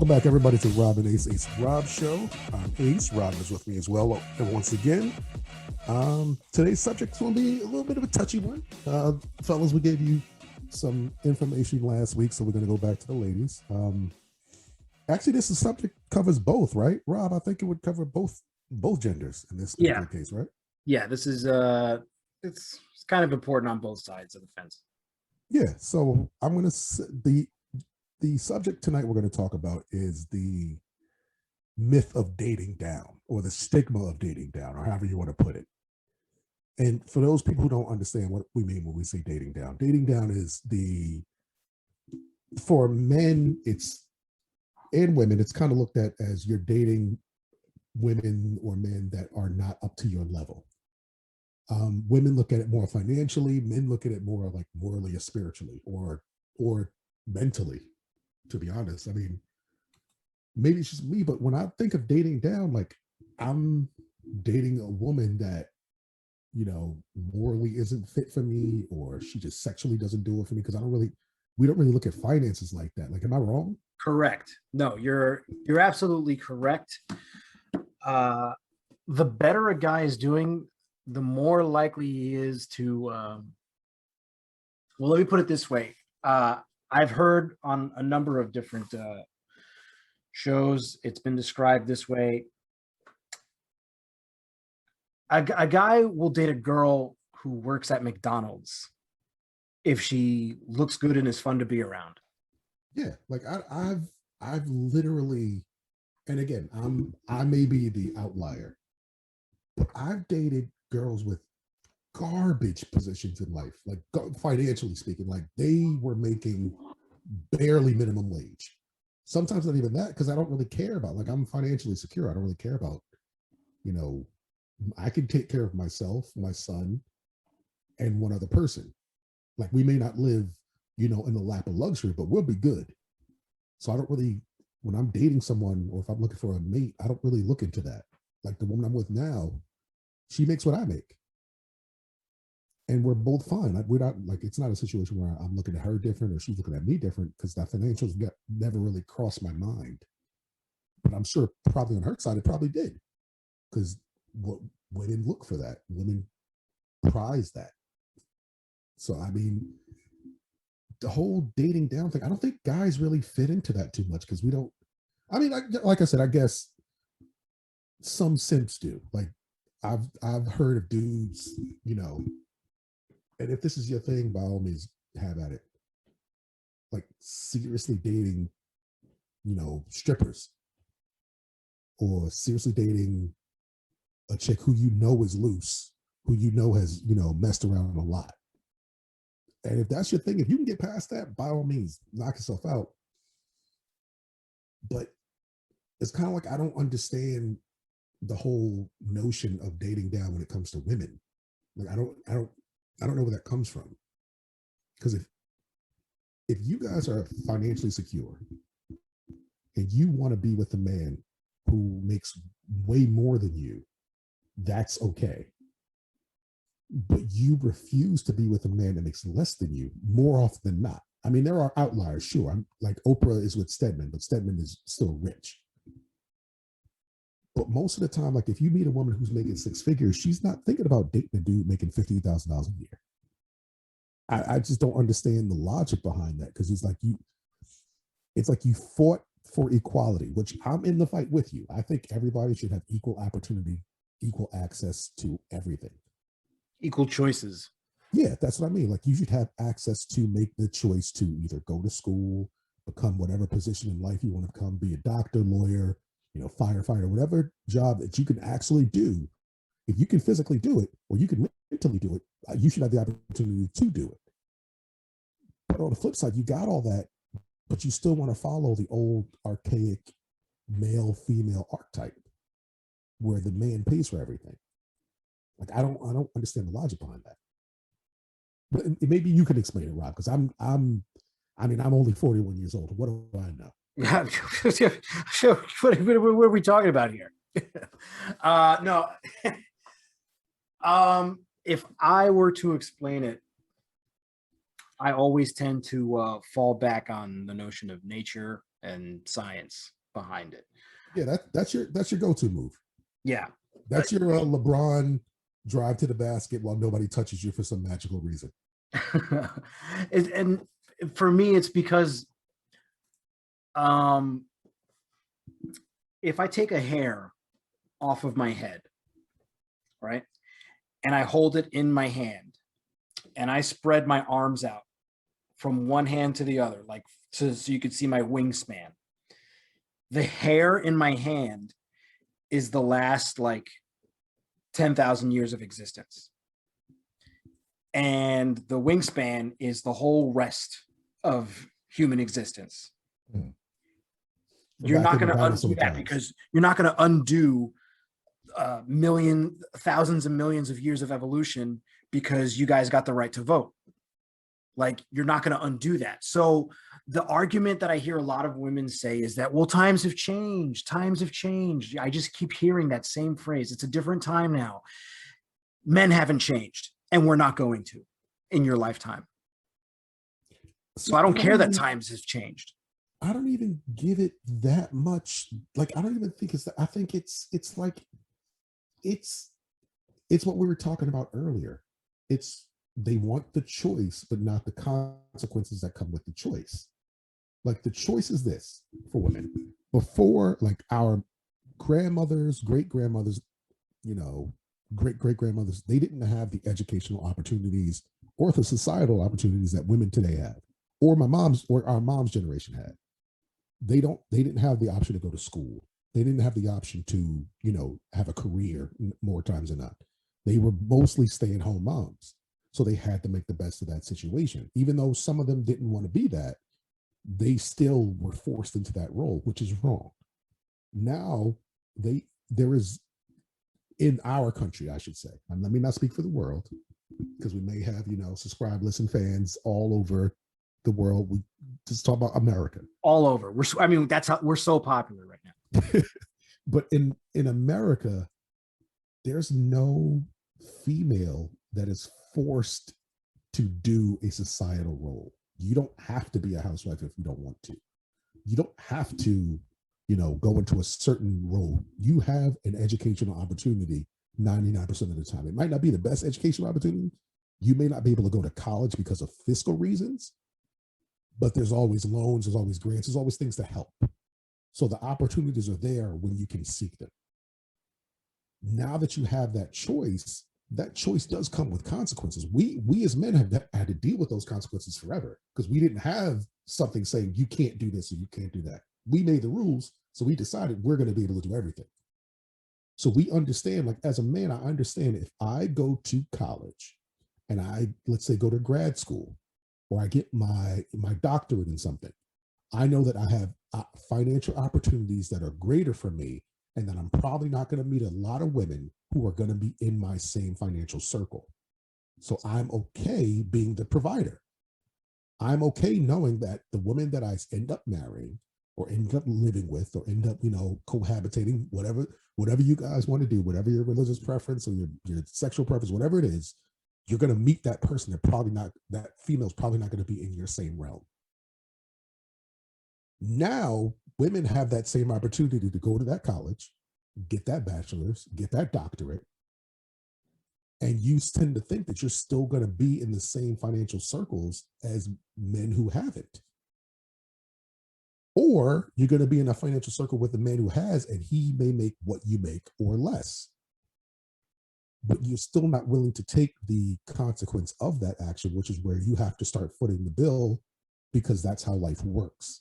Welcome back, everybody, to Rob and Ace Rob Show. I'm Ace. Rob is with me as well. And once again, today's subject's going to be a little bit of a touchy one. Fellas, we gave you some information last week, so we're going to go back to the ladies. Actually, this subject covers both, right? Rob, I think it would cover both genders in this particular case, right? Yeah, this is it's kind of important on both sides of the fence. Yeah, so I'm going to the subject tonight we're going to talk about is the myth of dating down, or the stigma of dating down, or however you want to put it. And for those people who don't understand what we mean when we say dating down is for men, and women, it's kind of looked at as you're dating women or men that are not up to your level. Women look at it more financially, men look at it more like morally or spiritually or mentally, to be honest. I mean, maybe it's just me, but when I think of dating down, like, I'm dating a woman that, morally isn't fit for me, or she just sexually doesn't do it for me, because we don't really look at finances like that. Like, am I wrong? Correct. No, you're absolutely correct. The better a guy is doing, the more likely he is to well, let me put it this way. I've heard on a number of different shows, it's been described this way. A guy will date a girl who works at McDonald's if she looks good and is fun to be around. Yeah, like I've literally, and again, I may be the outlier, but I've dated girls with garbage positions in life, like financially speaking, like they were making barely minimum wage. Sometimes not even that, because I don't really care about, like, I'm financially secure. I don't really care about, I can take care of myself, my son, and one other person. Like, we may not live, in the lap of luxury, but we'll be good. So I don't really, when I'm dating someone or if I'm looking for a mate, I don't really look into that. Like, the woman I'm with now, she makes what I make. And we're both fine. We're not, like, it's not a situation where I'm looking at her different or she's looking at me different, because that financials never really crossed my mind. But I'm sure probably on her side, it probably did. Because women look for that. Women prize that. So, I mean, the whole dating down thing, I don't think guys really fit into that too much, because we don't, I mean, like I said, I guess some simps do. Like, I've heard of dudes, and if this is your thing, by all means, have at it. Like, seriously dating, strippers, or seriously dating a chick who is loose, who has, messed around a lot. And if that's your thing, if you can get past that, by all means, knock yourself out. But it's kind of like, I don't understand the whole notion of dating down when it comes to women. Like, I don't know where that comes from. Because if you guys are financially secure and you want to be with a man who makes way more than you, that's okay. But you refuse to be with a man that makes less than you more often than not. I mean, there are outliers, sure. I'm like, Oprah is with Stedman, but Stedman is still rich. But most of the time, like, if you meet a woman who's making six figures, she's not thinking about dating a dude making $50,000 a year. I just don't understand the logic behind that, because it's like you fought for equality, which I'm in the fight with you. I think everybody should have equal opportunity, equal access to everything. Equal choices. Yeah, that's what I mean. Like, you should have access to make the choice to either go to school, become whatever position in life you want to become, be a doctor, lawyer, firefighter, whatever job that you can actually do. If you can physically do it, or you can mentally do it, you should have the opportunity to do it. But on the flip side, you got all that, but you still want to follow the old archaic male-female archetype where the man pays for everything. Like, I don't understand the logic behind that. But maybe you can explain it, Rob, because I'm only 41 years old. What do I know? What are we talking about here? No. If I were to explain it, I always tend to fall back on the notion of nature and science. behind it. Yeah, that's your go-to move. Yeah. That's your LeBron drive to the basket while nobody touches you for some magical reason. And for me, it's because um, if I take a hair off of my head, right, and I hold it in my hand and I spread my arms out from one hand to the other, like so you could see my wingspan, the hair in my hand is the last like 10,000 years of existence. And the wingspan is the whole rest of human existence. Mm. You're Back not in the going to dinosaur undo that times. because you're not going to undo thousands and millions of years of evolution because you guys got the right to vote. Like, you're not going to undo that. So the argument that I hear a lot of women say is that, well, times have changed. Times have changed. I just keep hearing that same phrase. It's a different time now. Men haven't changed, and we're not going to in your lifetime. So I don't care that times have changed. I don't even give it that much. Like, I don't even think it's that. I think it's like it's what we were talking about earlier. It's they want the choice, but not the consequences that come with the choice. Like, the choice is this for women. Before, like, our grandmothers, great grandmothers, great great grandmothers, they didn't have the educational opportunities or the societal opportunities that women today have, or our mom's generation had. They didn't have the option to go to school. They didn't have the option to, have a career more times than not. They were mostly stay-at-home moms. So they had to make the best of that situation. Even though some of them didn't want to be that, they still were forced into that role, which is wrong. Now there is, in our country, I should say, and let me not speak for the world, because we may have, subscribe, listen fans all over the world. We just talk about America. All over. That's how we're so popular right now. But in America, there's no female that is forced to do a societal role. You don't have to be a housewife if you don't want to. You don't have to, go into a certain role. You have an educational opportunity 99% of the time. It might not be the best educational opportunity. You may not be able to go to college because of fiscal reasons, but there's always loans, there's always grants, there's always things to help. So the opportunities are there when you can seek them. Now that you have that choice does come with consequences. We as men have had to deal with those consequences forever because we didn't have something saying you can't do this or you can't do that. We made the rules, so we decided we're going to be able to do everything. So we understand, like, as a man, I understand if I go to college and I, let's say, go to grad school, or I get my doctorate in something, I know that I have financial opportunities that are greater for me, and that I'm probably not going to meet a lot of women who are going to be in my same financial circle. So I'm okay being the provider. I'm okay knowing that the woman that I end up marrying or end up living with or end up, cohabitating, whatever you guys want to do, whatever your religious preference or your sexual preference, whatever it is, you're going to meet that person that female's probably not going to be in your same realm. Now, women have that same opportunity to go to that college, get that bachelor's, get that doctorate, and you tend to think that you're still going to be in the same financial circles as men who haven't. Or you're going to be in a financial circle with a man who has, and he may make what you make or less. But you're still not willing to take the consequence of that action, which is where you have to start footing the bill because that's how life works.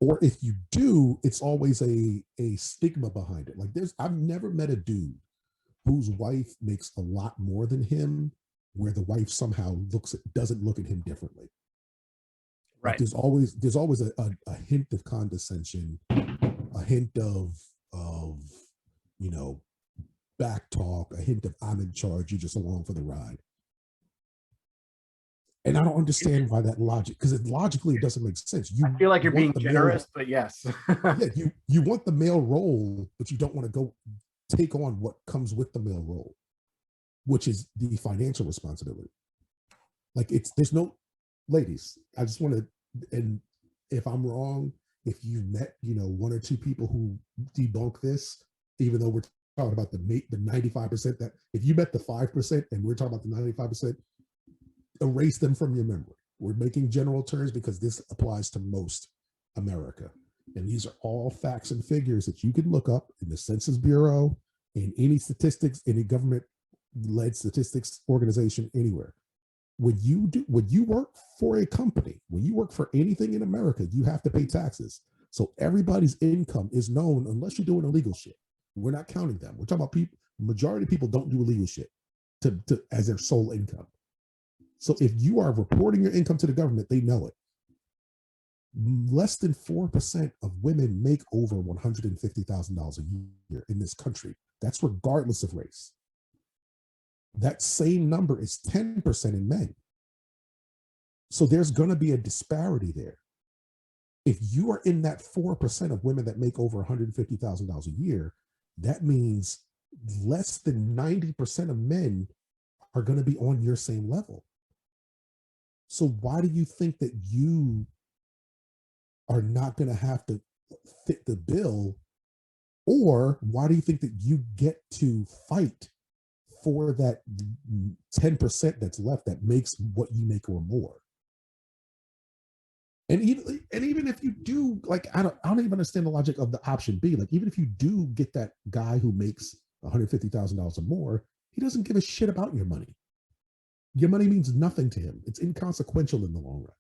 Or if you do, it's always a stigma behind it. Like, I've never met a dude whose wife makes a lot more than him, where the wife somehow doesn't look at him differently. Right. Like, there's always a hint of condescension, a hint of back talk, a hint of I'm in charge, you're just along for the ride. And I don't understand why that logic, because logically it doesn't make sense. I feel like you're being generous, but yes. Yeah, you want the male role, but you don't want to go take on what comes with the male role, which is the financial responsibility. Like, there's no, ladies, I just want to, and if I'm wrong, if you've met, one or two people who debunk this, even though we're talking about the 95%, that if you met the 5% and we're talking about the 95%, erase them from your memory. We're making general terms because this applies to most America. And these are all facts and figures that you can look up in the Census Bureau, in any statistics, any government led statistics organization, anywhere. When you work for a company, when you work for anything in America, you have to pay taxes. So everybody's income is known unless you're doing illegal shit. We're not counting them. We're talking about people. Majority of people don't do illegal shit as their sole income. So if you are reporting your income to the government, they know it. Less than 4% of women make over $150,000 a year in this country. That's regardless of race. That same number is 10% in men. So there's going to be a disparity there. If you are in that 4% of women that make over $150,000 a year, that means less than 90% of men are going to be on your same level. So why do you think that you are not going to have to fit the bill? Or why do you think that you get to fight for that 10% that's left that makes what you make or more? And even if you do, like, I don't even understand the logic of the option B. Like, even if you do get that guy who makes $150,000 or more, he doesn't give a shit about your money. Your money means nothing to him. It's inconsequential in the long run.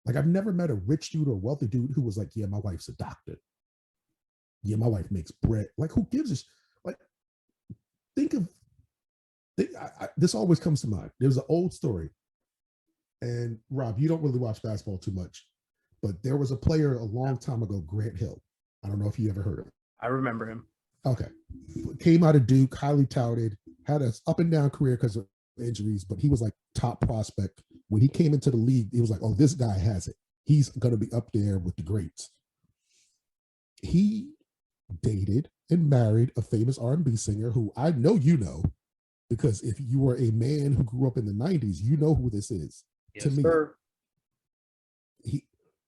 Like, I've never met a rich dude or wealthy dude who was like, yeah, my wife's a doctor. Yeah, my wife makes bread. Like, who gives a like, think of, this always comes to mind. There's an old story. And Rob, you don't really watch basketball too much, but there was a player a long time ago, Grant Hill. I don't know if you ever heard of him. I remember him. Okay. Came out of Duke, highly touted, had an up and down career because of injuries, but he was like top prospect. When he came into the league, it was like, oh, this guy has it. He's going to be up there with the greats. He dated and married a famous R&B singer who I know you know, because if you were a man who grew up in the 90s, you know who this is. Yes, to me, sir.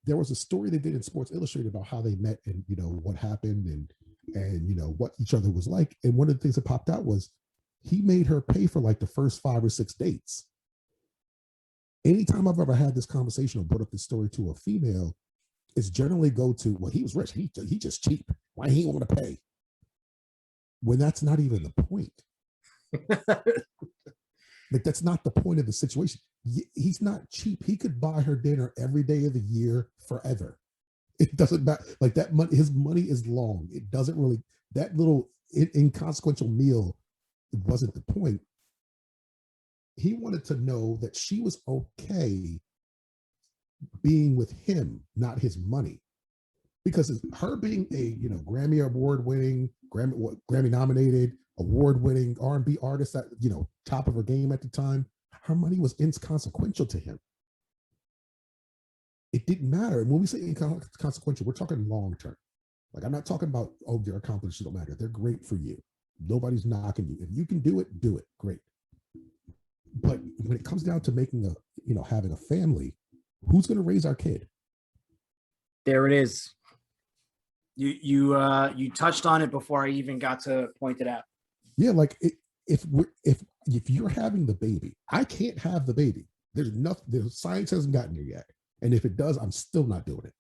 There was a story they did in Sports Illustrated about how they met and what happened and what each other was like. And one of the things that popped out was he made her pay for like the first 5 or 6 dates. Anytime I've ever had this conversation or brought up this story to a female, it's generally go to, well, he was rich. He just cheap. Why he want to pay? When that's not even the point. Like, that's not the point of the situation. He's not cheap. He could buy her dinner every day of the year forever. It doesn't matter. Like, that money, his money is long. It doesn't really, that little inconsequential meal, it wasn't the point. He wanted to know that she was okay being with him, not his money. Because her being a Grammy award winning, Grammy nominated, award winning R&B artist at top of her game at the time, her money was inconsequential to him. It didn't matter. And when we say inconsequential, we're talking long term. Like, I'm not talking about, oh, your accomplishments don't matter. They're great for you. Nobody's knocking you. If you can do it, do it. Great. But when it comes down to making having a family, who's going to raise our kid? There it is. You touched on it before I even got to point it out. Yeah, like, if you're having the baby, I can't have the baby. There's nothing. The science hasn't gotten there yet, and if it does, I'm still not doing it.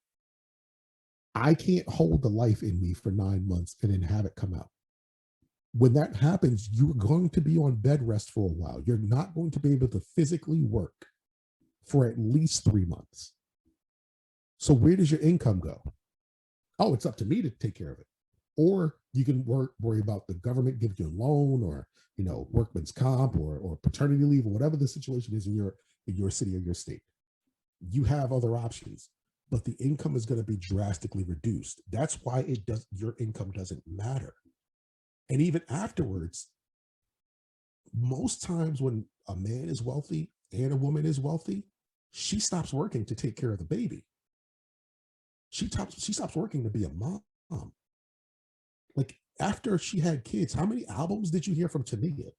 I can't hold the life in me for 9 months and then have it come out. When that happens, you're going to be on bed rest for a while. You're not going to be able to physically work for at least 3 months. So where does your income go? Oh, it's up to me to take care of it. Or you can worry about the government gives you a loan, or workman's comp, or paternity leave, or whatever the situation is in your city or your state. You have other options, but the income is going to be drastically reduced. That's why your income doesn't matter. And even afterwards, most times when a man is wealthy and a woman is wealthy, she stops working to take care of the baby. She stops working to be a mom. Like, after she had kids, how many albums did you hear from Tania?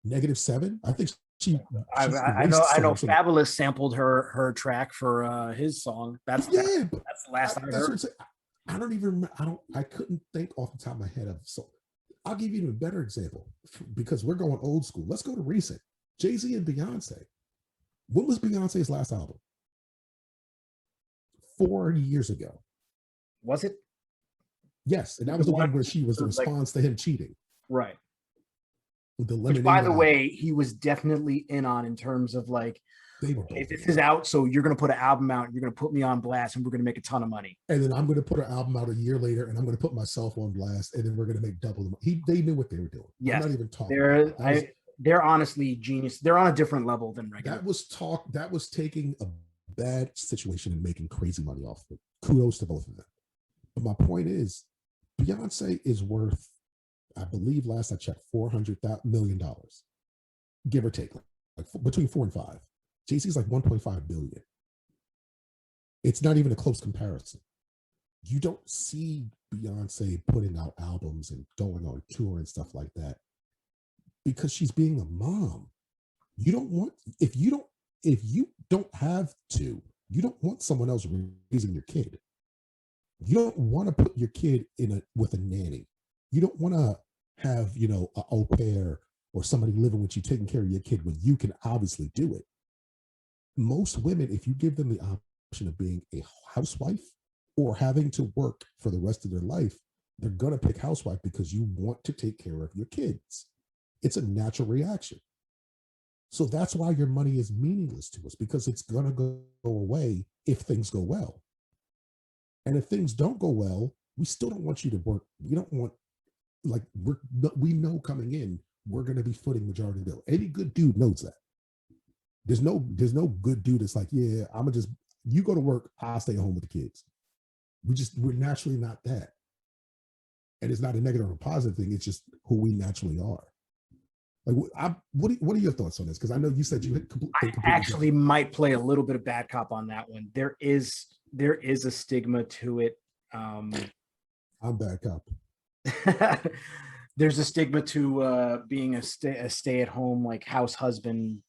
-7? I think I know. racist I know. songs. And Fabulous sampled her track for his song. yeah, but That's the last I that's what heard. I'm saying. I don't even remember. I couldn't think off the top of my head of. So I'll give you a better example because we're going old school. Let's go to recent. Jay-Z and Beyonce. When was Beyonce's last album? 4 years ago. Was it Yes, and that the was the one one where she was the like response to him cheating right? with the Which, by Lemonade the album. way, he was definitely in on in terms of like, They were okay, both in this on is it. out, so you're gonna put an album out, you're gonna put me on blast, and we're gonna make a ton of money. And then I'm going to put an album out a year later, and I'm going to put myself on blast, and then we're going to make double the money. They knew what they were doing. I'm Yes, not even talking about it. they're honestly genius. They're on a different level than regular. That was talk. That was taking a bad situation and making crazy money off of it. Kudos to both of them. But my point is, Beyonce is worth, I believe, last I checked, $400 million, give or take, like between 4 and 5. Jay-Z's like 1.5 billion. It's not even a close comparison. You don't see Beyonce putting out albums and going on tour and stuff like that because she's being a mom. You don't want if you don't have to, you don't want someone else raising your kid. You don't want to put your kid with a nanny. You don't want to have, an au pair or somebody living with you taking care of your kid when you can obviously do it. Most women, if you give them the option of being a housewife or having to work for the rest of their life, they're going to pick housewife because you want to take care of your kids. It's a natural reaction. So that's why your money is meaningless to us, because it's going to go away if things go well. And if things don't go well, we still don't want you to work. We don't want, like, we know coming in, we're going to be footing majority bill. Any good dude knows that. There's no good dude that's like, yeah, I'm gonna just, you go to work, I'll stay home with the kids. We're naturally not that. And it's not a negative or positive thing. It's just who we naturally are. Like, what are your thoughts on this? Because I know you said you had I actually might play a little bit of bad cop on that one. There is a stigma to it. I'm bad cop. There's a stigma to being a stay-at-home, like, house husband,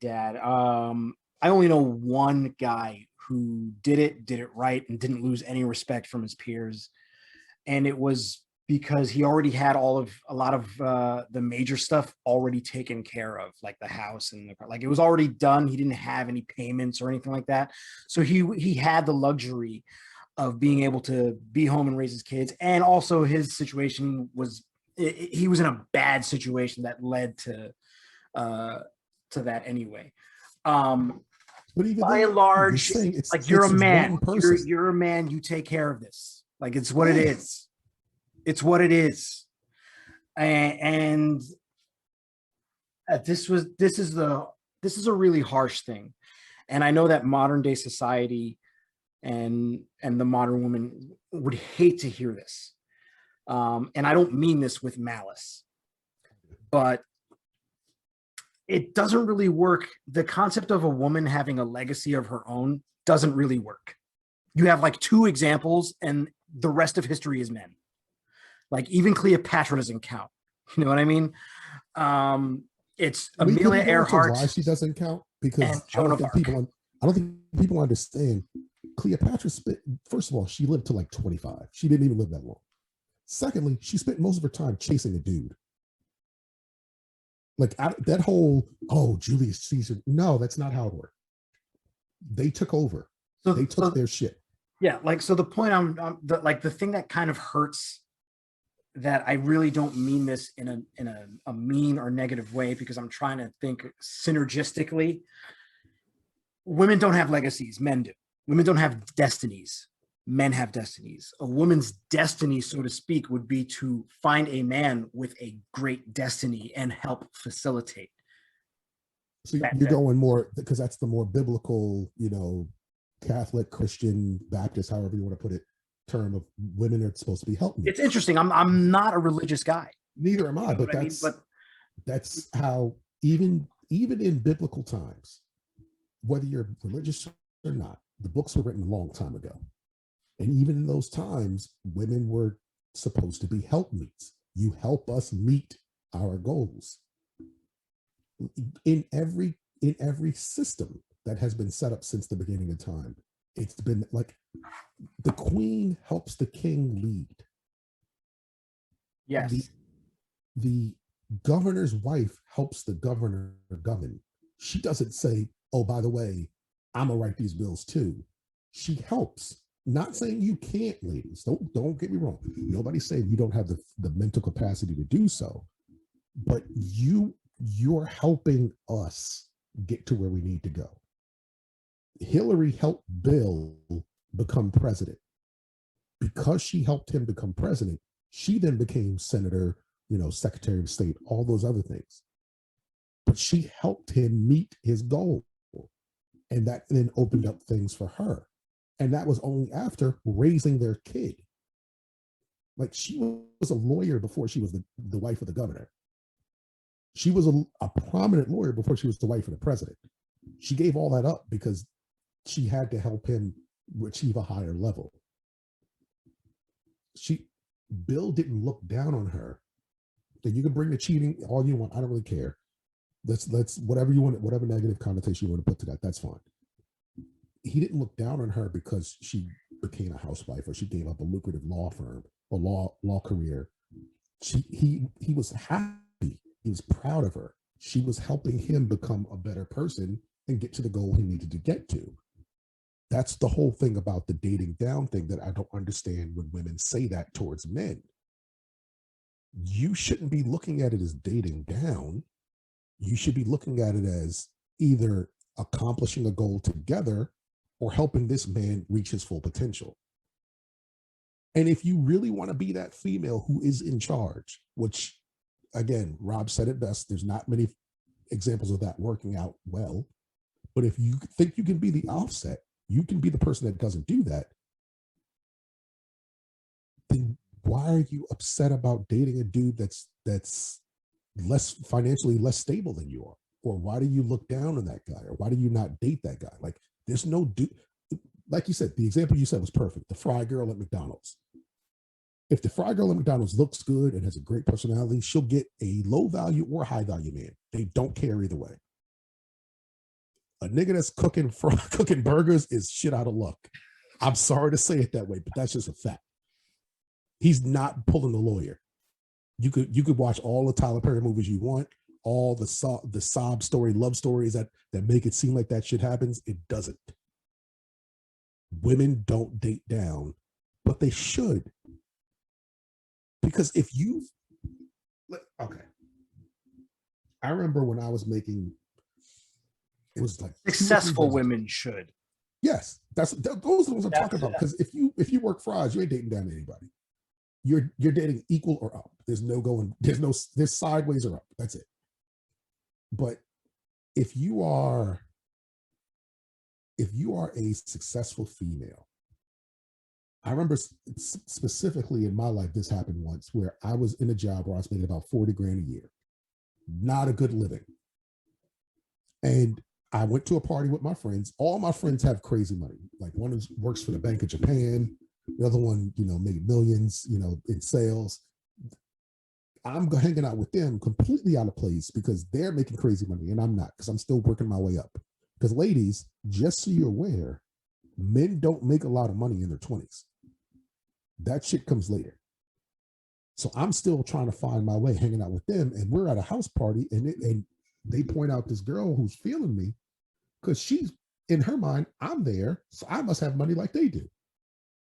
dad. I only know one guy who did it right and didn't lose any respect from his peers, and it was because he already had a lot of the major stuff already taken care of, like the house and like it was already done. He didn't have any payments or anything like that, so he had the luxury of being able to be home and raise his kids. And also his situation was, he was in a bad situation that led to that anyway. But even by and large, it's like, you're a man. You're a man. You take care of this. Like, it's what it is. It's what it is. And this is a really harsh thing. And I know that modern day society and the modern woman would hate to hear this. And I don't mean this with malice, but it doesn't really work. The concept of a woman having a legacy of her own doesn't really work. You have like 2 examples, and the rest of history is men. Like, even Cleopatra doesn't count. You know what I mean? It's Amelia Earhart. Why she doesn't count? Because I don't think people understand. Cleopatra spent, first of all, she lived to like 25. She didn't even live that long. Secondly, she spent most of her time chasing a dude. Like, that whole, Julius Caesar. No, that's not how it worked. They took over. So they took their shit. Yeah, like, so the point the thing that kind of hurts, that I really don't mean this in a mean or negative way, because I'm trying to think synergistically. Women don't have legacies, men do. Women don't have destinies, men have destinies. A woman's destiny, so to speak, would be to find a man with a great destiny and help facilitate. So you're going more, because that's the more biblical, Catholic, Christian, Baptist, however you want to put it, term of women are supposed to be helping. It's interesting. I'm not a religious guy. Neither am I, but that's how, even in biblical times, whether you're religious or not, the books were written a long time ago. And even in those times, women were supposed to be helpmeets. You help us meet our goals. In every system that has been set up since the beginning of time, it's been like the queen helps the king lead. The Yes. the governor's wife helps the governor govern. She doesn't say, "Oh, by the way, I'm gonna write these bills too." She helps. Not saying you can't, ladies. Don't get me wrong. Nobody's saying you don't have the mental capacity to do so, but you're helping us get to where we need to go. Hillary helped Bill become president. Because she helped him become president, she then became senator, secretary of state, all those other things. But she helped him meet his goal. And that then opened up things for her. And that was only after raising their kid. Like she was a lawyer before she was the wife of the governor. She was a prominent lawyer before she was the wife of the president. She gave all that up because she had to help him achieve a higher level. Bill didn't look down on her. And you can bring the cheating all you want. I don't really care. Let's whatever you want, whatever negative connotation you want to put to that, that's fine. He didn't look down on her because she became a housewife or she gave up a lucrative law firm or law career. He was happy. He was proud of her. She was helping him become a better person and get to the goal he needed to get to. That's the whole thing about the dating down thing that I don't understand when women say that towards men. You shouldn't be looking at it as dating down. You should be looking at it as either accomplishing a goal together or helping this man reach his full potential. And if you really want to be that female who is in charge, which again, Rob said it best, there's not many examples of that working out well. But if you think you can be the offset, you can be the person that doesn't do that, then why are you upset about dating a dude that's less financially less stable than you are? Or why do you look down on that guy? Or why do you not date that guy? Like there's no dude, like you said, the example you said was perfect. The fry girl at McDonald's. If the fry girl at McDonald's looks good and has a great personality, she'll get a low value or high value man. They don't care either way. A nigga that's cooking burgers is shit out of luck. I'm sorry to say it that way, but that's just a fact. He's not pulling the lawyer. You could watch all the Tyler Perry movies you want, all the sob story, love stories that make it seem like that shit happens. It doesn't. Women don't date down, but they should. Because if you, okay, I remember when I was making, it was like successful women should. Yes, those are the ones I'm talking about. Because if you work fries, you ain't dating down anybody. You're dating equal or up. There's sideways or up. That's it. But if you are a successful female, I remember specifically in my life, this happened once where I was in a job where I was making about 40 grand a year. Not a good living. And I went to a party with my friends. All my friends have crazy money. Like one works for the Bank of Japan. The other one, made millions, in sales. I'm hanging out with them completely out of place because they're making crazy money and I'm not, because I'm still working my way up. Because ladies, just so you're aware, men don't make a lot of money in their 20s. That shit comes later. So I'm still trying to find my way hanging out with them. And we're at a house party and they point out this girl who's feeling me because she's, in her mind, I'm there. So I must have money like they do.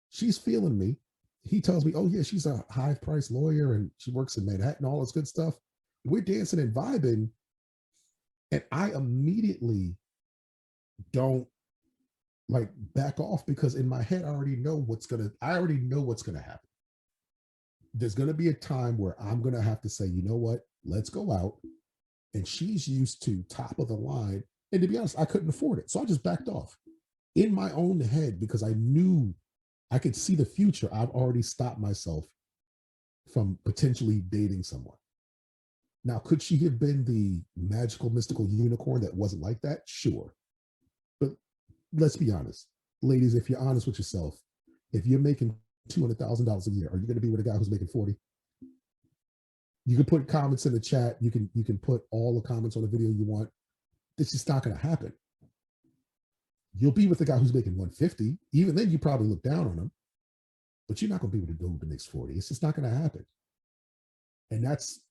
She's feeling me. He tells me, oh yeah, she's a high priced lawyer and she works in Manhattan, all this good stuff. We're dancing and vibing. And I immediately don't like back off because in my head, I already know what's going to happen. There's going to be a time where I'm going to have to say, you know what, let's go out. And she's used to top of the line. And to be honest, I couldn't afford it. So I just backed off in my own head because I knew I could see the future. I've already stopped myself from potentially dating someone. Now, could she have been the magical, mystical unicorn that wasn't like that? Sure. But let's be honest. Ladies, if you're honest with yourself, if you're making $200,000 a year, are you going to be with a guy who's making 40? You can put comments in the chat. You can put all the comments on the video you want. It's just not going to happen. You'll be with the guy who's making 150. Even then, you probably look down on him, but you're not going to be able to go the next 40. It's just not going to happen. And that's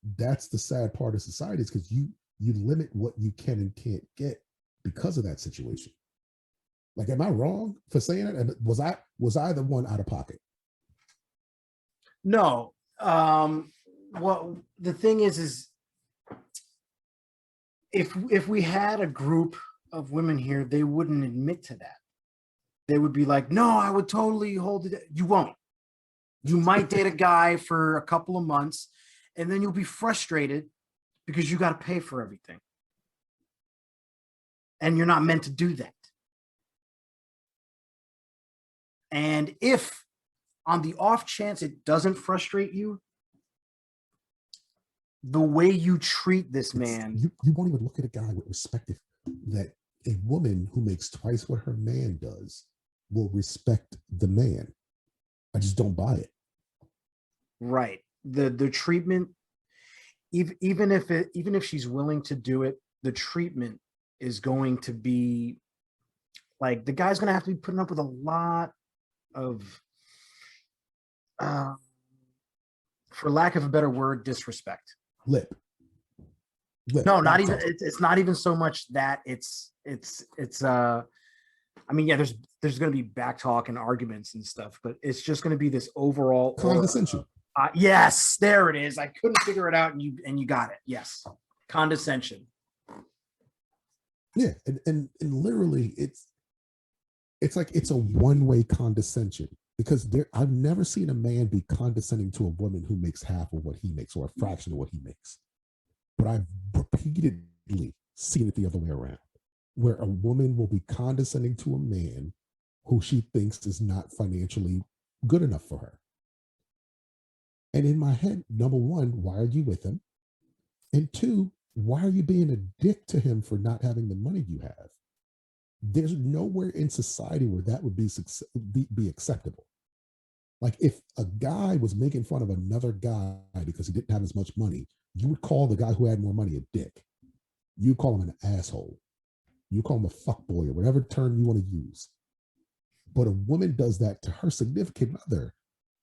the sad part of society, is because you limit what you can and can't get because of that situation. Like, am I wrong for saying it? And was I the one out of pocket? No. Well, the thing is if we had a group of women here, they wouldn't admit to that. They would be like, no, I would totally hold it. You won't. You might date a guy for a couple of months, and then you'll be frustrated because you got to pay for everything. And you're not meant to do that. And if on the off chance it doesn't frustrate you, the way you treat this man. You won't even look at a guy with respect if that a woman who makes twice what her man does will respect the man. I just don't buy it. Right. The treatment, even if she's willing to do it, the treatment is going to be like, the guy's going to have to be putting up with a lot of, for lack of a better word, disrespect. Lip. No, not even. It's not even so much that it's. I mean, yeah, there's going to be back talk and arguments and stuff, but it's just going to be this overall condescension. Yes, there it is. I couldn't figure it out, and you got it. Yes, condescension. Yeah, and literally, it's like it's a one-way condescension, because I've never seen a man be condescending to a woman who makes half of what he makes or a fraction of what he makes. But I've repeatedly seen it the other way around, where a woman will be condescending to a man who she thinks is not financially good enough for her. And in my head, number one, why are you with him? And two, why are you being a dick to him for not having the money you have? There's nowhere in society where that would be acceptable. Like, if a guy was making fun of another guy because he didn't have as much money, you would call the guy who had more money a dick. You call him an asshole. You call him a fuckboy, or whatever term you want to use. But a woman does that to her significant other,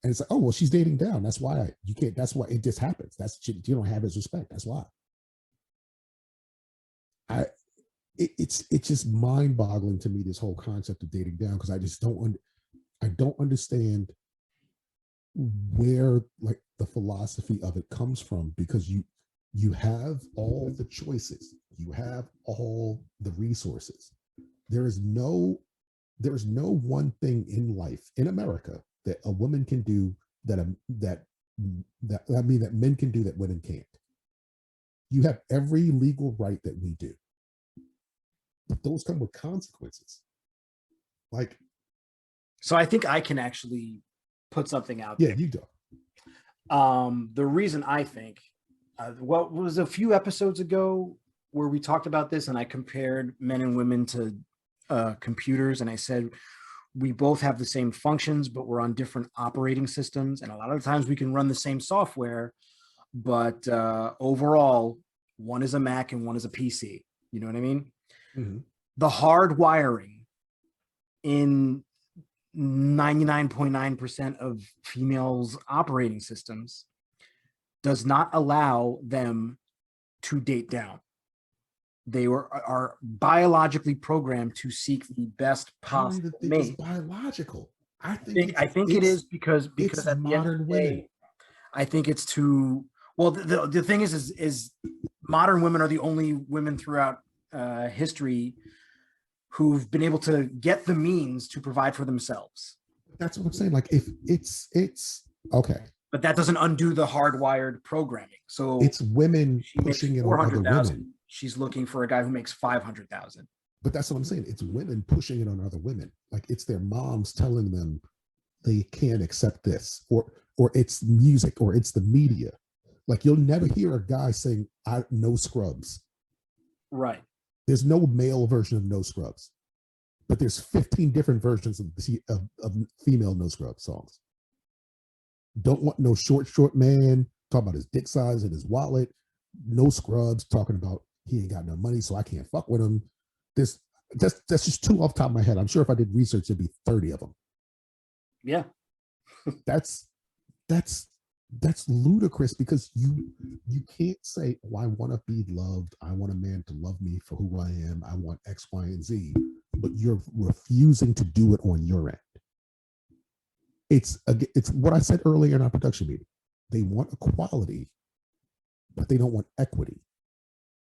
and it's like, oh well, she's dating down. That's why you can't. That's why it just happens. You don't have his respect. That's why. It's just mind-boggling to me, this whole concept of dating down, because I just don't understand where, like, the philosophy of it comes from, because you have all the choices, you have all the resources. There is no one thing in life in America that a woman can do that men can do that women can't. You have every legal right that we do, but those come with consequences. Like, so I think I can actually put something out there. Yeah, you do. The reason I think, what was a few episodes ago where we talked about this, and I compared men and women to computers, and I said we both have the same functions, but we're on different operating systems, and a lot of times we can run the same software, but overall, one is a Mac and one is a PC. You know what I mean? Mm-hmm. The hard wiring in 99.9% of females' operating systems does not allow them to date down. They are biologically programmed to seek the best possible mate. It's biological. I think it is because at modern women. I think it's too well. The thing is modern women are the only women throughout history who've been able to get the means to provide for themselves. That's what I'm saying. Like, if it's okay, but that doesn't undo the hardwired programming. So it's women pushing it on other women. She's looking for a guy who makes 500,000. But that's what I'm saying. It's women pushing it on other women. Like, it's their moms telling them they can't accept this, or it's music, or it's the media. Like, you'll never hear a guy saying, no scrubs. Right. There's no male version of No Scrubs, but there's 15 different versions of female No Scrubs songs. Don't want no short man. talking about his dick size and his wallet, no scrubs, talking about he ain't got no money, so I can't fuck with him. This that's just two off the top of my head. I'm sure if I did research, there'd be 30 of them. Yeah. That's that's that's ludicrous because you can't say, oh, I want to be loved. I want a man to love me for who I am. I want X, Y, and Z, but you're refusing to do it on your end. It's what I said earlier in our production meeting. They want equality, but they don't want equity.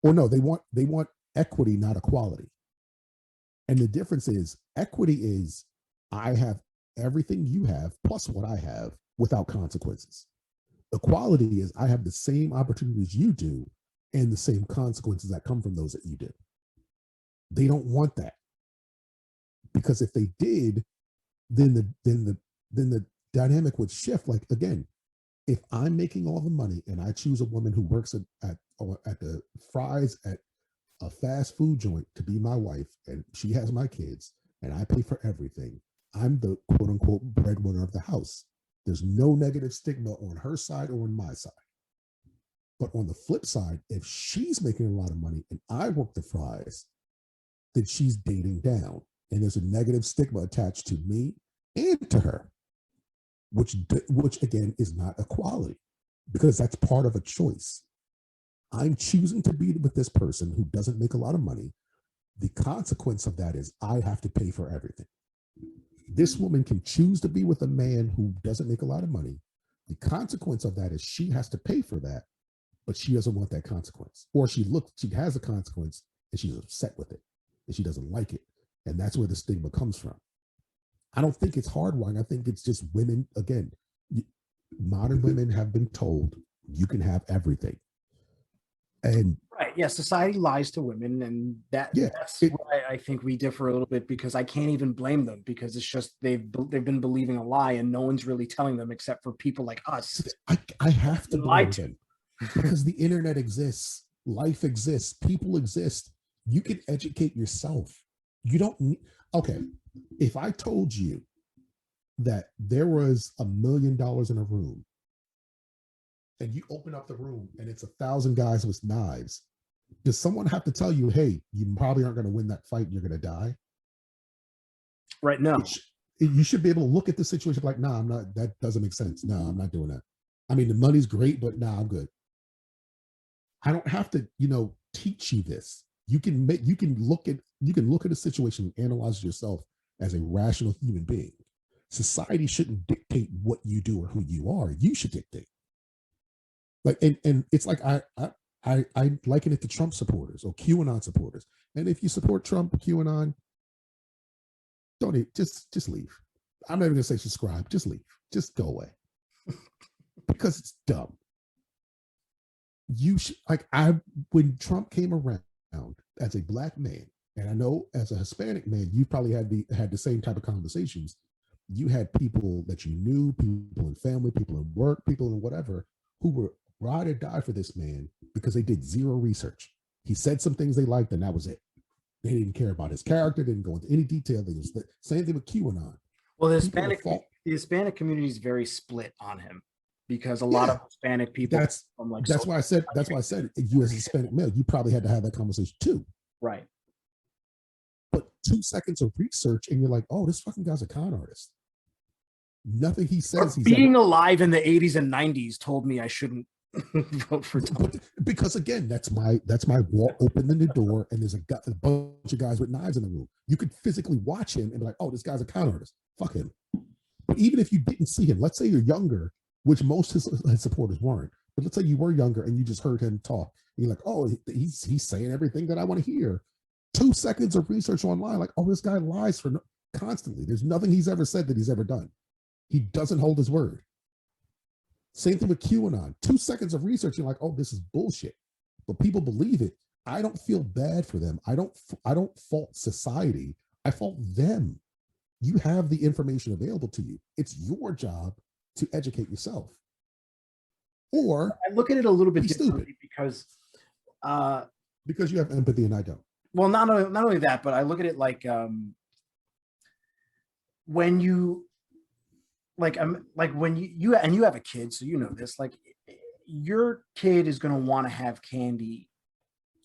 Or no, they want equity, not equality. And the difference is equity is I have everything you have plus what I have without consequences. Equality is I have the same opportunities you do and the same consequences that come from those that you do. They don't want that. Because if they did, then the dynamic would shift. Like again, if I'm making all the money and I choose a woman who works at the fries at a fast food joint to be my wife, and she has my kids, and I pay for everything, I'm the quote unquote breadwinner of the house. There's no negative stigma on her side or on my side. But on the flip side, if she's making a lot of money and I work the fries, then she's dating down. And there's a negative stigma attached to me and to her, which again is not equality, because that's part of a choice. I'm choosing to be with this person who doesn't make a lot of money. The consequence of that is I have to pay for everything. This woman can choose to be with a man who doesn't make a lot of money. The consequence of that is she has to pay for that, but she doesn't want that consequence. Or she has a consequence and she's upset with it and she doesn't like it. And that's where the stigma comes from. I don't think it's hardwiring. I think it's just women, again, modern women have been told you can have everything. And right, yeah, society lies to women, and that's why I think we differ a little bit, because I can't even blame them, because it's just they've been believing a lie and no one's really telling them except for people like us. I have to blame them because the internet exists, life exists, people exist. You can educate yourself. You don't need, okay, if I told you that there was $1 million in a room and you open up the room and it's 1,000 guys with knives, does someone have to tell you, hey, you probably aren't going to win that fight and you're going to die? Right. No. You should be able to look at the situation like, nah, I'm not, that doesn't make sense. No, I'm not doing that. I mean, the money's great, but nah, I'm good. I don't have to, teach you this. You can look at a situation and analyze yourself as a rational human being. Society shouldn't dictate what you do or who you are. You should dictate. Like, and it's like I liken it to Trump supporters or QAnon supporters. And if you support Trump, QAnon, don't just leave. I'm not even gonna say subscribe. Just leave. Just go away because it's dumb. You should when Trump came around as a black man, and I know as a Hispanic man, you probably had the same type of conversations. You had people that you knew, people in family, people in work, people in whatever, who were ride or die for this man because they did zero research. He said some things they liked, and that was it. They didn't care about his character, didn't go into any detail. They just same thing with QAnon. Well, the Hispanic community is very split on him because a lot of Hispanic people. That's why I said you as a Hispanic male, you probably had to have that conversation too. Right. But 2 seconds of research, and you're like, oh, this fucking guy's a con artist. Nothing he says. Being alive in the 80s and 90s told me I shouldn't vote for Trump. Because again, that's my wall opening the door, and there's a bunch of guys with knives in the room. You could physically watch him and be like, oh, this guy's a con artist. Fuck him. But even if you didn't see him, let's say you're younger, which most his supporters weren't, but let's say you were younger and you just heard him talk, and you're like, oh, he's saying everything that I want to hear. 2 seconds of research online, like, oh, this guy lies constantly. There's nothing he's ever said that he's ever done. He doesn't hold his word. Same thing with QAnon. 2 seconds of research, you're like, oh, this is bullshit. But people believe it. I don't feel bad for them. I don't fault society. I fault them. You have the information available to you. It's your job to educate yourself. Or I look at it a little bit differently because you have empathy and I don't. Well, not only that, but I look at it like when you when you have a kid, so you know this, like, your kid is going to want to have candy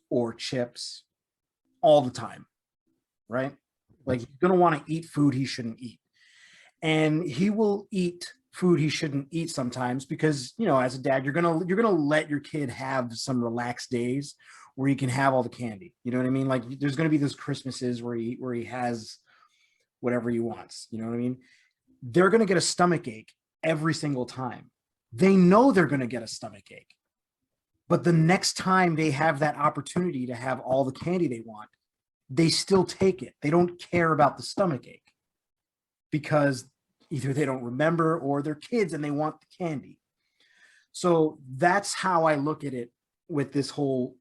or chips all the time, right? Like he's going to want to eat food he shouldn't eat. And he will eat food he shouldn't eat sometimes because, you know, as a dad, you're going to let your kid have some relaxed days where he can have all the candy. You know what I mean? Like there's going to be those Christmases where he has whatever he wants. You know what I mean? They're going to get a stomach ache every single time. They know they're going to get a stomach ache. But the next time they have that opportunity to have all the candy they want, they still take it. They don't care about the stomach ache because either they don't remember or they're kids and they want the candy. So that's how I look at it with this whole,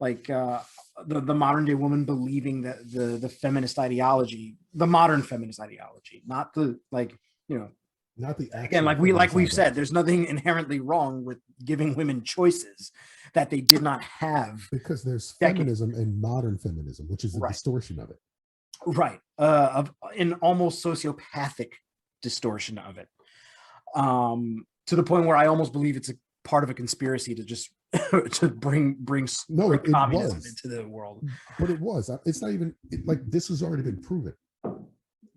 like, the modern day woman believing that the feminist ideology, the modern feminist ideology, not the, like, you know, Not the again, like we've said, there's nothing inherently wrong with giving women choices that they did not have, because there's decades. feminism and modern feminism, which is a Right. distortion of it. Right. Of an almost sociopathic distortion of it. To the point where I almost believe it's a part of a conspiracy to just to bring No, it communism was. into the world. But it was. It's not even like this has already been proven.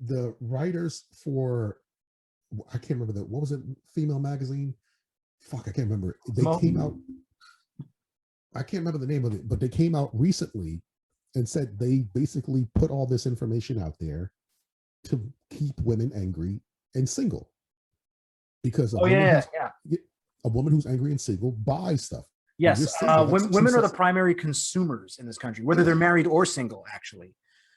The writers for, I can't remember what was it, female magazine? Fuck, I can't remember. They came out. I can't remember the name of it, but they came out recently and said they basically put all this information out there to keep women angry and single. Because a woman who's angry and single buys stuff. Yes, women are the primary consumers in this country, whether they're married or single, actually.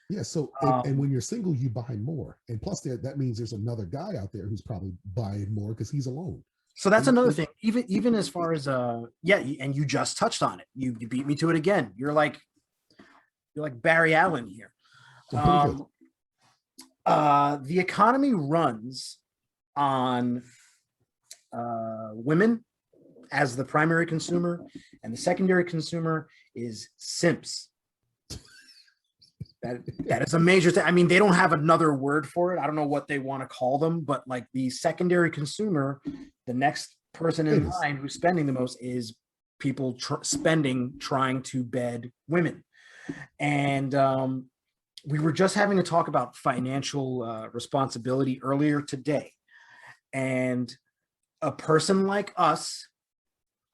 Yeah, so and when you're single, you buy more, and plus that means there's another guy out there who's probably buying more because he's alone. So that's another thing. Even as far as and you just touched on it. You beat me to it again. You're like Barry Allen here. The economy runs on women as the primary consumer, and the secondary consumer is simps. That is a major thing. I mean, they don't have another word for it. I don't know what they want to call them, but like the secondary consumer, the next person in line who's spending the most is people spending trying to bed women. And we were just having a talk about financial responsibility earlier today. And a person like us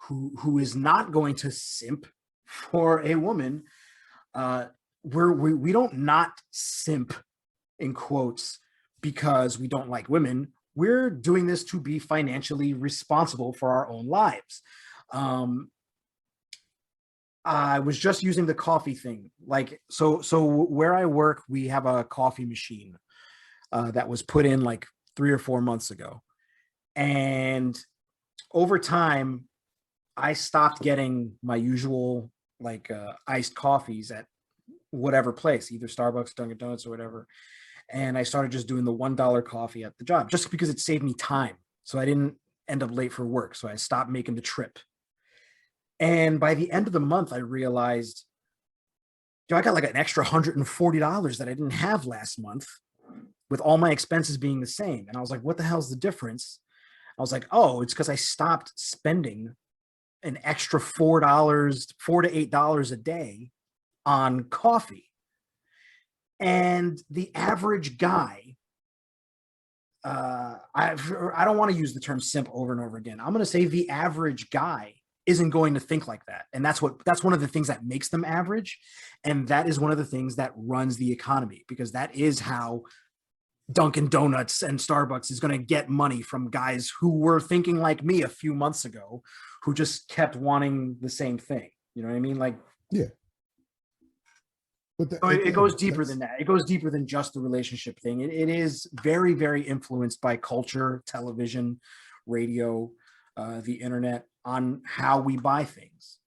who is not going to simp for a woman, we don't not simp in quotes because we don't like women. We're doing this to be financially responsible for our own lives. I was just using the coffee thing. Like, so where I work, we have a coffee machine that was put in like 3 or 4 months ago. And over time, I stopped getting my usual like iced coffees at whatever place, either Starbucks, Dunkin' Donuts, or whatever. And I started just doing the $1 coffee at the job just because it saved me time. So I didn't end up late for work. So I stopped making the trip. And by the end of the month, I realized, I got like an extra $140 that I didn't have last month with all my expenses being the same. And I was like, what the hell's the difference? I was like, oh, it's because I stopped spending an extra $4 to $8 a day on coffee. And the average guy, I don't want to use the term simp over and over again. I'm going to say the average guy isn't going to think like that. And that's one of the things that makes them average. And that is one of the things that runs the economy, because that is how Dunkin' Donuts and Starbucks is going to get money from guys who were thinking like me a few months ago, who just kept wanting the same thing. You know what I mean? Like, yeah. But it goes deeper than that. It goes deeper than just the relationship thing. It is very, very influenced by culture, television, radio, the internet, on how we buy things.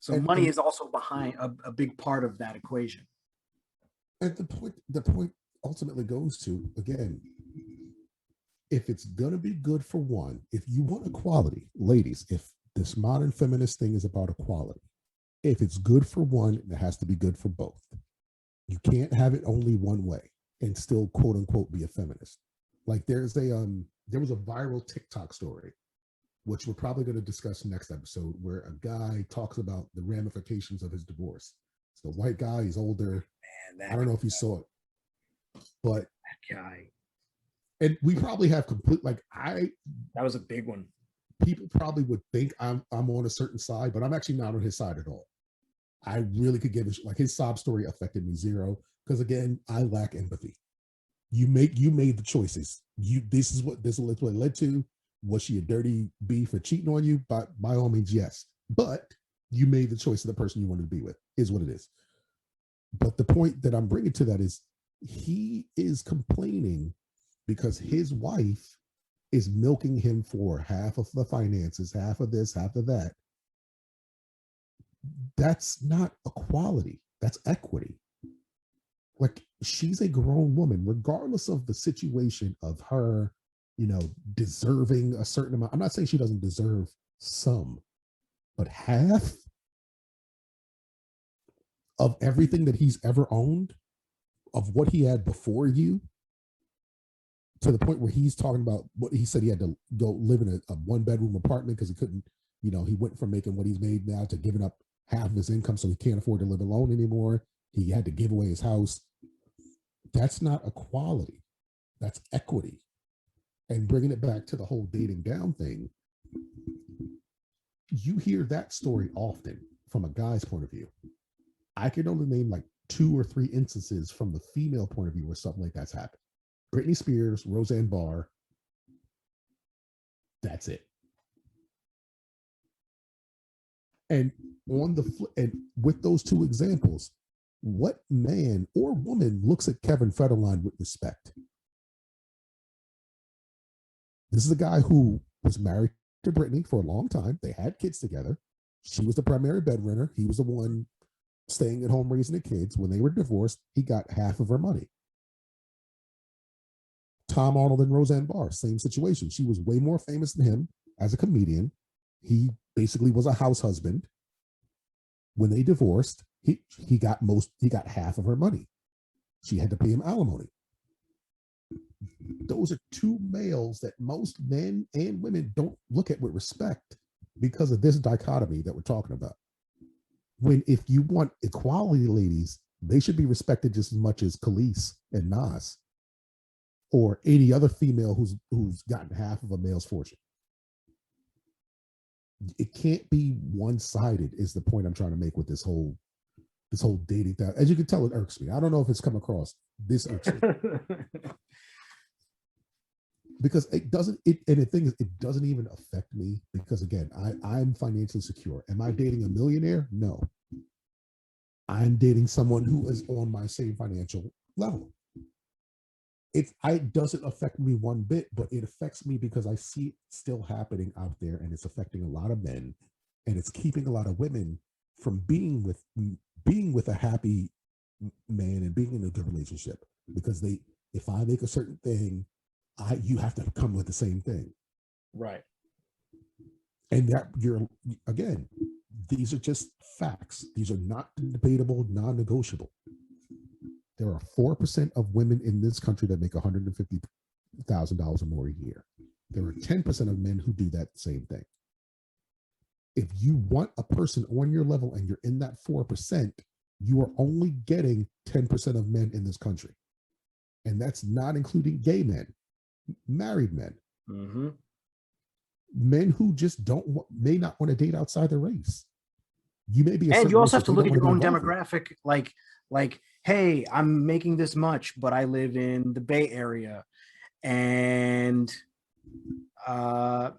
So money is also behind a big part of that equation. And the point ultimately goes to, again, if it's going to be good for one, if you want equality, ladies, if this modern feminist thing is about equality, if it's good for one, it has to be good for both. You can't have it only one way and still quote unquote be a feminist. Like there was a viral TikTok story which we're probably going to discuss next episode, where a guy talks about the ramifications of his divorce. So the white guy, he's older. Man, I don't know if you saw it, but that guy. and we probably have complete That was a big one. people probably would think I'm on a certain side, but I'm actually not on his side at all. I really could give a like his sob story affected me zero because again, I lack empathy. You made the choices. This is what it led to. Was she a dirty bee for cheating on you? By all means, yes. But you made the choice of the person you wanted to be with, is what it is. But the point that I'm bringing to that is he is complaining because his wife is milking him for half of the finances, half of this, half of that. That's not equality. That's equity. Like she's a grown woman, regardless of the situation of her, deserving a certain amount. I'm not saying she doesn't deserve some, but half of everything that he's ever owned, of what he had before you, to the point where he's talking about what he said he had to go live in a one-bedroom apartment because he couldn't, he went from making what he's made now to giving up half of his income so he can't afford to live alone anymore. He had to give away his house. That's not equality. That's equity. And bringing it back to the whole dating down thing, you hear that story often from a guy's point of view. I can only name like 2 or 3 instances from the female point of view where something like that's happened. Britney Spears, Roseanne Barr. That's it. And and with those 2 examples, what man or woman looks at Kevin Federline with respect? This is a guy who was married to Britney for a long time. They had kids together. She was the primary breadwinner. He was the one staying at home raising the kids. When they were divorced, he got half of her money. Tom Arnold and Roseanne Barr, same situation. She was way more famous than him as a comedian. He basically was a house husband. When they divorced, he got half of her money. She had to pay him alimony. Those are 2 males that most men and women don't look at with respect because of this dichotomy that we're talking about. When if you want equality, ladies, they should be respected just as much as Khalees and Nas or any other female who's gotten half of a male's fortune. It can't be one-sided is the point I'm trying to make with this whole dating thing. As you can tell, it irks me. I don't know if it's come across. This irks me. Because it doesn't, and the thing is, it doesn't even affect me because again, I'm financially secure. Am I dating a millionaire? No. I'm dating someone who is on my same financial level. It doesn't affect me one bit, but it affects me because I see it still happening out there and it's affecting a lot of men and it's keeping a lot of women from being with a happy man and being in a good relationship because if I make a certain thing, you have to come with the same thing. Right. And that again, these are just facts. These are not debatable, non-negotiable. There are 4% of women in this country that make $150,000 or more a year. There are 10% of men who do that same thing. If you want a person on your level and you're in that 4%, you are only getting 10% of men in this country. And that's not including gay men, married men, men who just may not want to date outside their race. You may be, and you also have to look at your own demographic. Like, hey, I'm making this much, but I live in the Bay Area, and a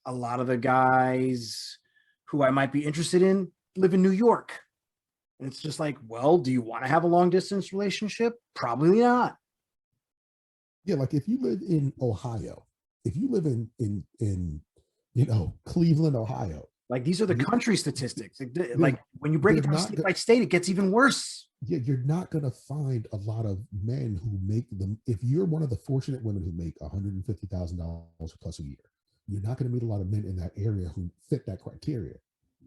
lot of the guys who I might be interested in live in New York. And it's just like, well, do you want to have a long distance relationship? Probably not. Yeah, like if you live in Ohio, if you live in Cleveland, Ohio. Like these are the country statistics. Like when you break it down state by state, it gets even worse. Yeah, you're not going to find a lot of men who make them. If you're one of the fortunate women who make $150,000 plus a year, you're not going to meet a lot of men in that area who fit that criteria.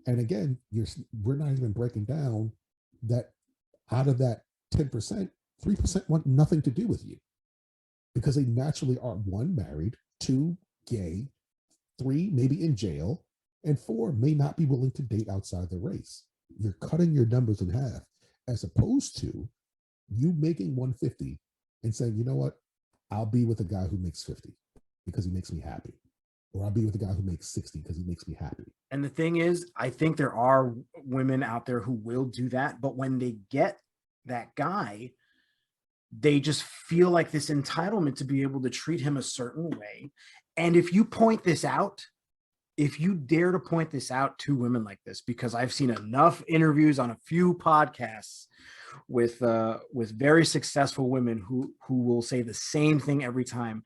And again, we're not even breaking down that out of that 10%, 3% want nothing to do with you because they naturally are 1, married, 2, gay, 3 maybe in jail, and 4 may not be willing to date outside the race. You're cutting your numbers in half, as opposed to you making 150 and saying, you know what, I'll be with a guy who makes 50 because he makes me happy, or I'll be with a guy who makes 60 because he makes me happy. And the thing is, I think there are women out there who will do that, but when they get that guy, they just feel like this entitlement to be able to treat him a certain way. And if you point this out, if you dare to point this out to women like this, because I've seen enough interviews on a few podcasts with very successful women who will say the same thing every time.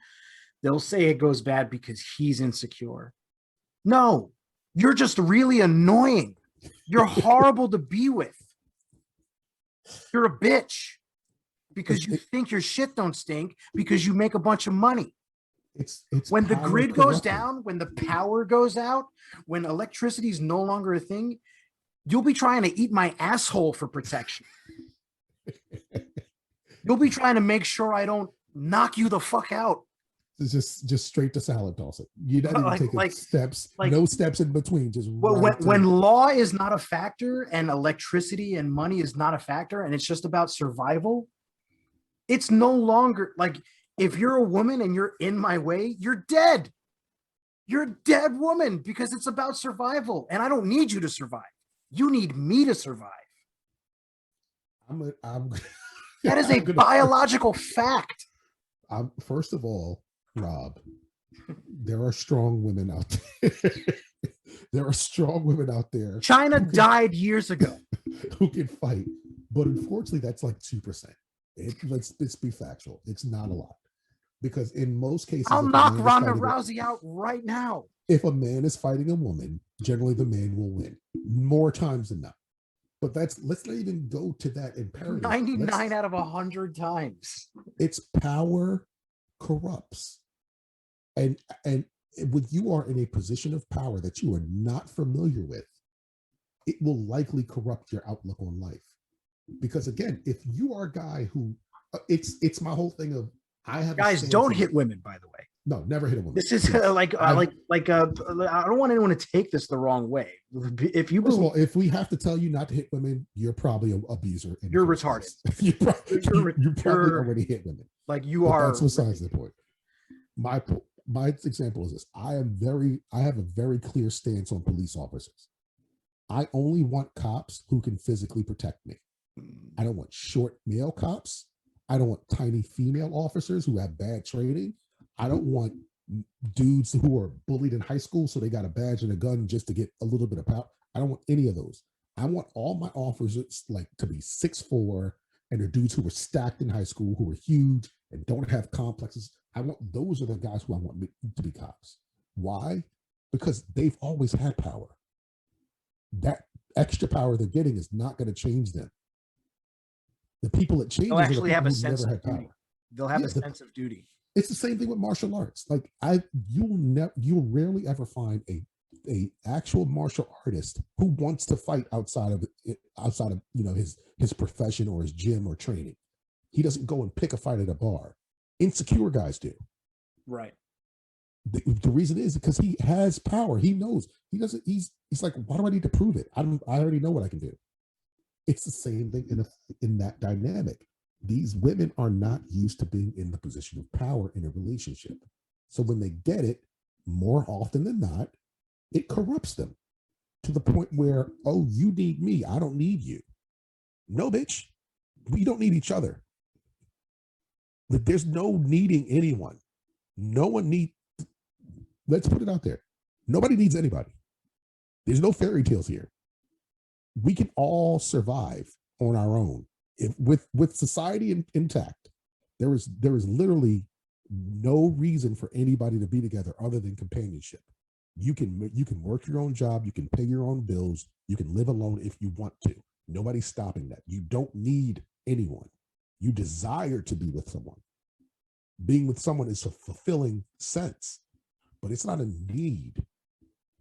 They'll say it goes bad because he's insecure. No, you're just really annoying. You're horrible to be with. You're a bitch because you think your shit don't stink because you make a bunch of money. It's when the grid goes corrupting. down, when the power goes out, when electricity is no longer a thing, you'll be trying to eat my asshole for protection. You'll be trying to make sure I don't knock you the fuck out. It's just straight to salad toss it. You're not even taking steps, no steps in between. Just when law is not a factor and electricity and money is not a factor, and it's just about survival, it's no longer like, if you're a woman and you're in my way, you're dead. You're a dead woman because it's about survival, and I don't need you to survive. You need me to survive. That is a biological fact. First of all, Rob, there are strong women out there. There are strong women out there. China died years ago. Who can fight, but unfortunately, that's like 2%. Let's be factual. It's not a lot, because in most cases, I'll knock Ronda Rousey out right now. If a man is fighting a woman, generally the man will win more times than not. But let's not even go to that imperative. 99 out of 100 times. It's power corrupts. And when you are in a position of power that you are not familiar with, it will likely corrupt your outlook on life. Because again, if you are a guy who, it's my whole thing of, guys, don't hit women, by the way. No, never hit a woman. This is I don't want anyone to take this the wrong way. If you first of all, if we have to tell you not to hit women, you're probably an abuser. You're retarded. you probably already hit women. Like you are. That's besides the point. My example is this: I have a very clear stance on police officers. I only want cops who can physically protect me. I don't want short male cops. I don't want tiny female officers who have bad training. I don't want dudes who are bullied in high school so they got a badge and a gun just to get a little bit of power. I don't want any of those. I want all my officers to be 6'4", and they're dudes who were stacked in high school, who are huge and don't have complexes. Those are the guys who I want to be cops. Why? Because they've always had power. That extra power they're getting is not going to change them. The people that change, they'll actually have a sense of duty. They'll have a sense of duty. It's the same thing with martial arts. Like you'll rarely ever find a actual martial artist who wants to fight outside of his profession or his gym or training. He doesn't go and pick a fight at a bar. Insecure guys do. Right. The reason is because he has power. He knows he doesn't. He's like, why do I need to prove it? I already know what I can do. It's the same thing in that dynamic. These women are not used to being in the position of power in a relationship. So when they get it, more often than not, it corrupts them to the point where, oh, you need me. I don't need you. No, bitch. We don't need each other. But there's no needing anyone. No one needs, let's put it out there. Nobody needs anybody. There's no fairy tales here. We can all survive on our own. With society intact, there is literally no reason for anybody to be together other than companionship. You can work your own job, you can pay your own bills, you can live alone if you want to. Nobody's stopping that. You don't need anyone. You desire to be with someone. Being with someone is a fulfilling sense, but it's not a need.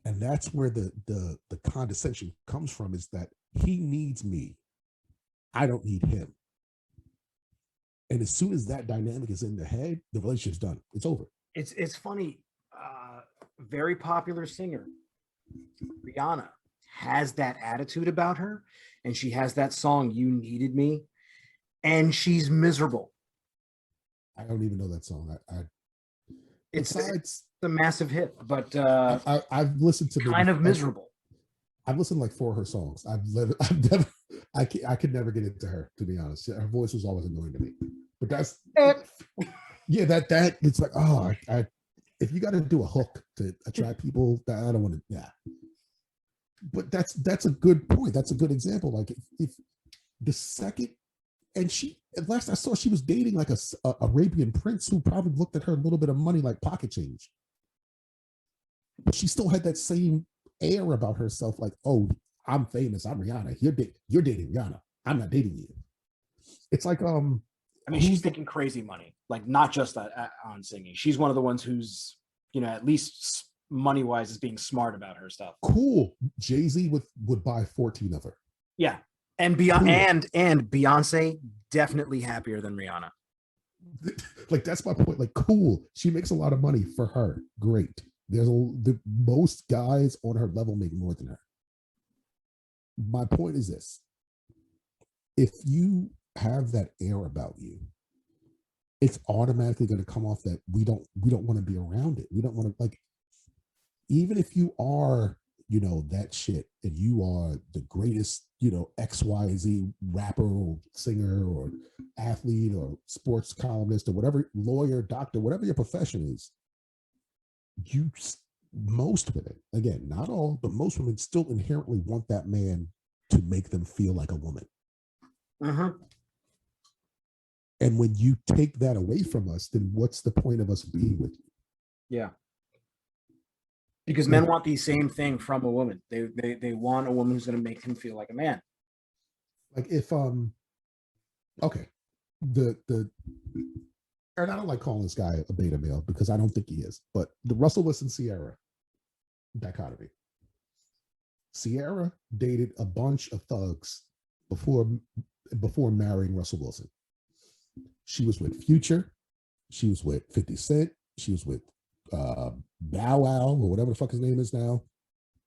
And that's where the condescension comes from, is that he needs me. I don't need him. And as soon as that dynamic is in the head, the relationship's done. It's over. It's funny. very popular singer, Rihanna, has that attitude about her, and she has that song "You Needed Me," and she's miserable. I don't even know that song. I It's besides, a massive hit, but I've listened to maybe kind of miserable. I've listened to like 4 of her songs. I've never, I could never get into her, to be honest. Her voice was always annoying to me. But that's, Eh, yeah, that it's like, oh, if you got to do a hook to attract people, that I don't want to, yeah. But that's a good point. That's a good example. Like if the second, and she, at last I saw she was dating like a Arabian prince who probably looked at her a little bit of money like pocket change. But she still had that same air about herself, like, oh, I'm famous, I'm Rihanna. You're dating Rihanna. I'm not dating you. It's like I mean, she's who's the making crazy money, like not just on singing. She's one of the ones who's, at least money wise, is being smart about her stuff. cool Jay-Z would buy 14 of her. Yeah, and Beyonce Cool. and Beyonce definitely happier than Rihanna. Like that's my point. Like, cool. She makes a lot of money for her. Great. The most guys on her level make more than her. My point is this: if you have that air about you, it's automatically going to come off that we don't want to be around it. We don't want to, like, even if you are, that shit and you are the greatest, XYZ rapper or singer or athlete or sports columnist or whatever, lawyer, doctor, whatever your profession is, you most women, again, not all, but most women still inherently want that man to make them feel like a woman. Mm-hmm. And when you take that away from us, then what's the point of us being with you? Yeah, because men want the same thing from a woman. They want a woman who's going to make them feel like a man. Like if okay, the and I don't like calling this guy a beta male because I don't think he is, but the Russell Wilson Ciara dichotomy. Ciara dated a bunch of thugs before marrying Russell Wilson. She was with Future, she was with 50 Cent, she was with Bow Wow or whatever the fuck his name is now.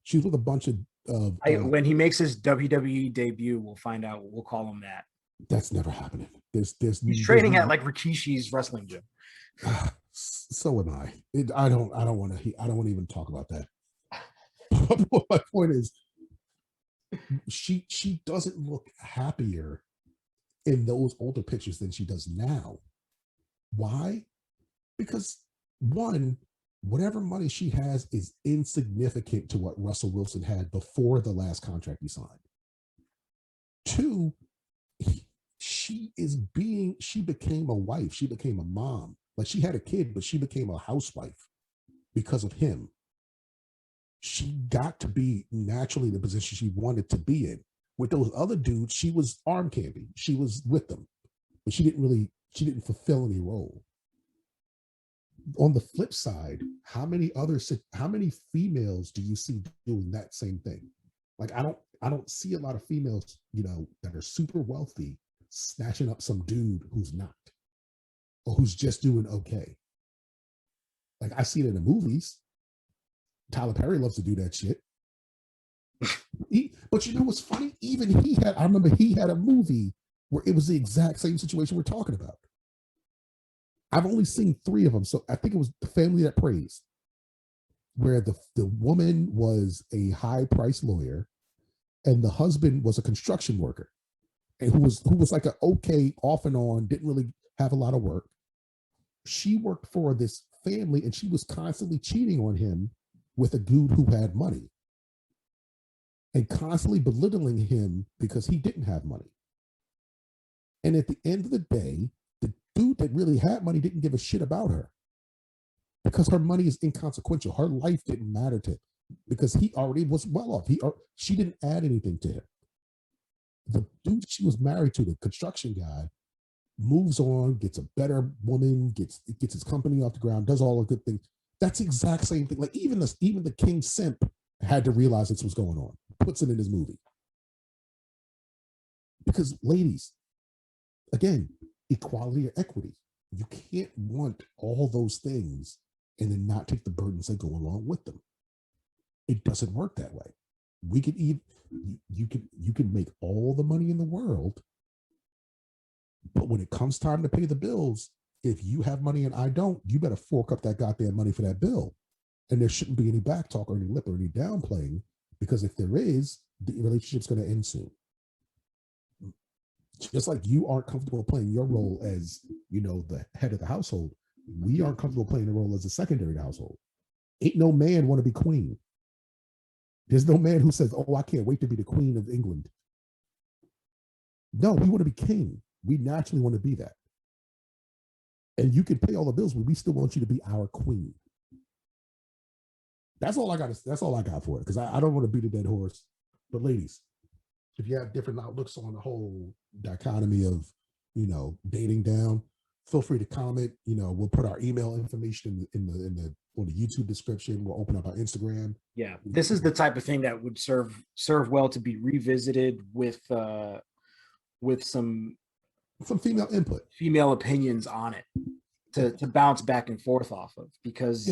She was with a bunch of when he makes his WWE debut, we'll find out. We'll call him that. That's never happening. He's training at like Rikishi's wrestling gym. So am I. I don't want to even talk about that. My point is, she doesn't look happier in those older pictures than she does now. Why? Because one, whatever money she has is insignificant to what Russell Wilson had before the last contract he signed. Two, she became a wife. She became a mom. Like, she had a kid, but she became a housewife because of him. She got to be naturally in the position she wanted to be in. With those other dudes, she was arm candy. She was with them, but she didn't fulfill any role. On the flip side, how many females do you see doing that same thing? Like, I don't see a lot of females, that are super wealthy snatching up some dude who's not, or who's just doing okay. Like, I see it in the movies. Tyler Perry loves to do that shit. But you know what's funny? I remember he had a movie where it was the exact same situation we're talking about. I've only seen 3 of them. So I think it was The Family That Prays, where the woman was a high-priced lawyer and the husband was a construction worker, and who was like a okay off and on, didn't really have a lot of work. She worked for this family and she was constantly cheating on him with a dude who had money and constantly belittling him because he didn't have money. And at the end of the day, the dude that really had money didn't give a shit about her because her money is inconsequential. Her life didn't matter to him because he already was well off. She didn't add anything to him. The dude she was married to, the construction guy, moves on, gets a better woman, gets his company off the ground, does all the good things. That's the exact same thing. Like, even the King Simp had to realize this was going on. Puts it in his movie. Because, ladies, again, equality or equity. You can't want all those things and then not take the burdens that go along with them. It doesn't work that way. We could even you can make all the money in the world, but when it comes time to pay the bills, if you have money and I don't, you better fork up that goddamn money for that bill. And there shouldn't be any back talk or any lip or any downplaying, because if there is, the relationship's going to end soon. Just like you aren't comfortable playing your role as, the head of the household, we aren't comfortable playing the role as a secondary to the household. Ain't no man want to be queen. There's no man who says, "Oh, I can't wait to be the queen of England." No, we want to be king. We naturally want to be that. And you can pay all the bills, but we still want you to be our queen. That's all I got. That's all I got for it, because I don't want to beat a dead horse. But ladies, if you have different outlooks on the whole dichotomy of, dating down, feel free to comment. We'll put our email information in the on the YouTube description. We'll open up our Instagram. Yeah, this is the type of thing that would serve well to be revisited with some female input, female opinions on it to bounce back and forth off of, because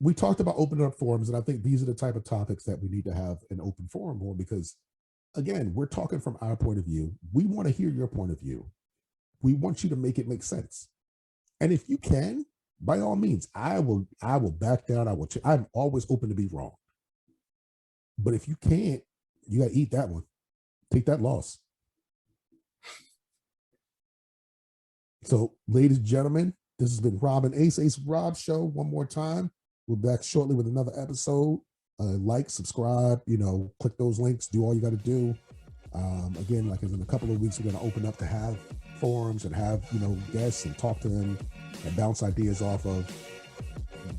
we talked about opening up forums, and I think these are the type of topics that we need to have an open forum on, because again, we're talking from our point of view. We want to hear your point of view. We want you to make it make sense. And if you can, by all means, I will back down. I'm always open to be wrong. But if you can't, you got to eat that one. Take that loss. So, ladies and gentlemen, this has been Rob and Ace Rob Show one more time. We're back shortly with another episode. Like, subscribe, click those links, do all you got to do. Again, like in a couple of weeks, we're going to open up to have forums and have, guests and talk to them and bounce ideas off of.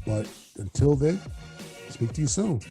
But until then, speak to you soon.